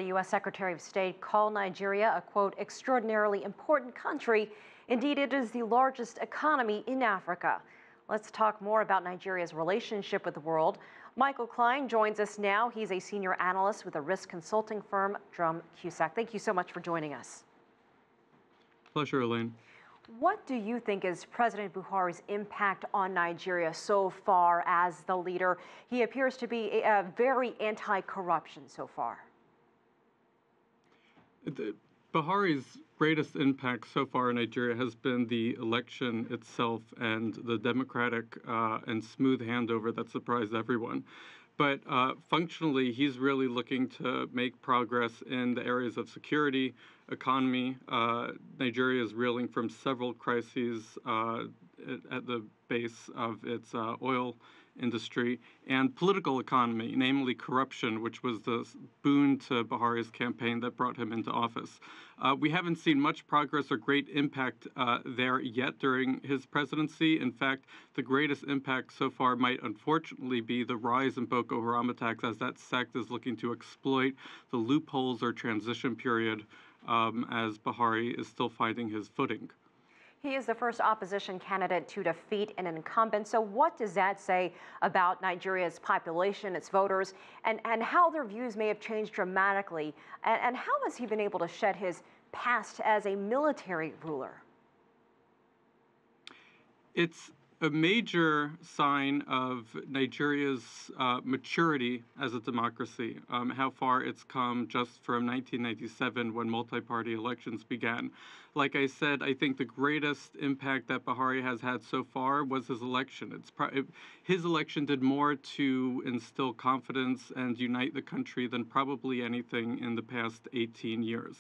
The U.S. Secretary of State called Nigeria a, quote, extraordinarily important country. Indeed, it is the largest economy in Africa. Let's talk more about Nigeria's relationship with the world. Michael Clyne joins us now. He's a senior analyst with the risk consulting firm Drum Cussac. Thank you so much for joining us. Pleasure, Elaine. What do you think is President Buhari's impact on Nigeria so far as the leader? He appears to be very anti-corruption so far. Buhari's greatest impact so far in Nigeria has been the election itself and the democratic and smooth handover that surprised everyone. But functionally, he's really looking to make progress in the areas of security, economy. Nigeria is reeling from several crises at the base of its oil industry, and political economy, namely corruption, which was the boon to Buhari's campaign that brought him into office. We haven't seen much progress or great impact there yet during his presidency. In fact, the greatest impact so far might unfortunately be the rise in Boko Haram attacks, as that sect is looking to exploit the loopholes or transition period as Buhari is still finding his footing. He is the first opposition candidate to defeat an incumbent. So what does that say about Nigeria's population, its voters, and how their views may have changed dramatically? And how has he been able to shed his past as a military ruler? It's a major sign of Nigeria's maturity as a democracy, how far it's come just from 1997 when multi-party elections began. Like I said, I think the greatest impact that Buhari has had so far was his election. His election did more to instill confidence and unite the country than probably anything in the past 18 years.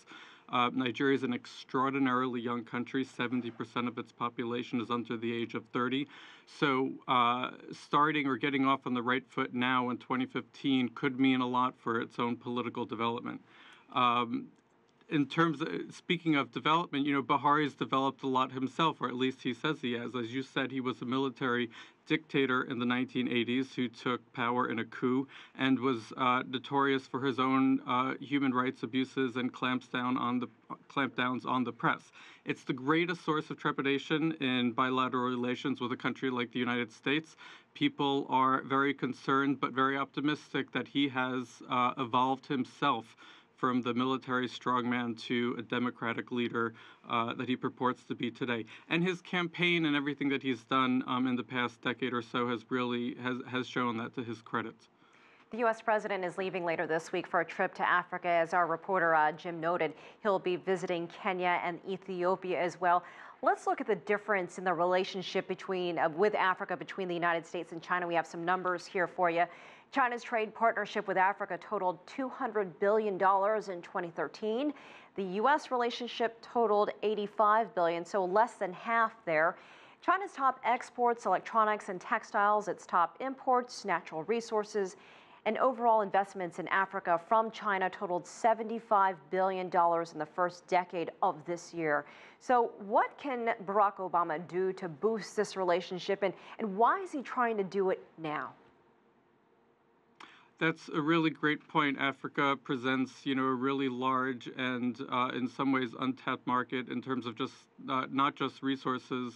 Nigeria is an extraordinarily young country. 70% of its population is under the age of 30. So starting or getting off on the right foot now in 2015 could mean a lot for its own political development. In terms of, speaking of development, Buhari's developed a lot himself, or at least he says he has. As you said, he was a military dictator in the 1980s who took power in a coup and was notorious for his own human rights abuses and clampdowns on the press. It's the greatest source of trepidation in bilateral relations with a country like the United States. People are very concerned but very optimistic that he has evolved himself from the military strongman to a democratic leader that he purports to be today. And his campaign and everything that he's done in the past decade or so has really has shown that to his credit. The U.S. president is leaving later this week for a trip to Africa. As our reporter Jim noted, he'll be visiting Kenya and Ethiopia as well. Let's look at the difference in the relationship with Africa between the United States and China. We have some numbers here for you. China's trade partnership with Africa totaled $200 billion in 2013. The U.S. relationship totaled $85 billion, so less than half there. China's top exports, electronics and textiles. Its top imports, natural resources, and overall investments in Africa from China totaled $75 billion in the first decade of this year. So what can Barack Obama do to boost this relationship, and why is he trying to do it now? That's a really great point. Africa presents, a really large and in some ways untapped market in terms of just not just resources,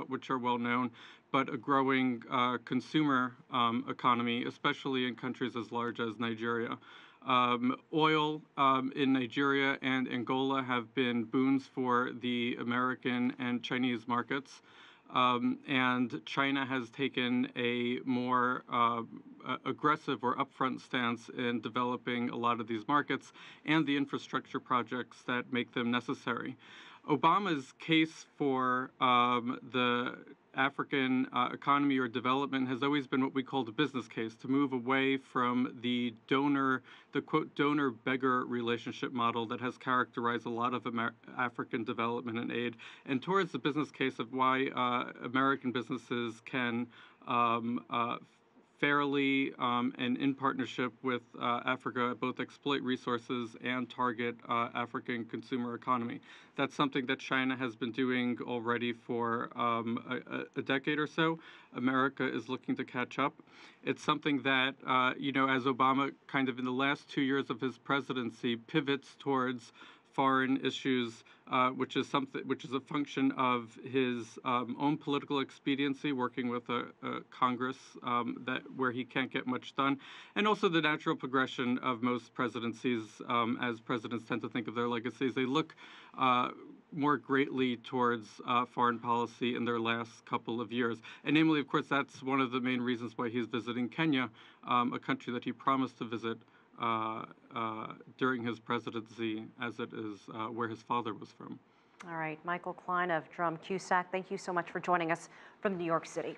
which are well known, but a growing consumer economy, especially in countries as large as Nigeria. Oil in Nigeria and Angola have been boons for the American and Chinese markets. And China has taken a more aggressive or upfront stance in developing a lot of these markets and the infrastructure projects that make them necessary. Obama's case for the African economy or development has always been what we call the business case, to move away from the quote, donor-beggar relationship model that has characterized a lot of African development and aid, and towards the business case of why American businesses can fairly and in partnership with Africa, both exploit resources and target African consumer economy. That's something that China has been doing already for a decade or so. America is looking to catch up. It's something that, as Obama kind of in the last 2 years of his presidency pivots towards foreign issues, which is a function of his own political expediency, working with a Congress where he can't get much done, and also the natural progression of most presidencies. As presidents tend to think of their legacies, they look more greatly towards foreign policy in their last couple of years. And namely, of course, that's one of the main reasons why he's visiting Kenya, a country that he promised to visit during his presidency, as it is where his father was from. All right, Michael Clyne of Drum Cussac, thank you so much for joining us from New York City.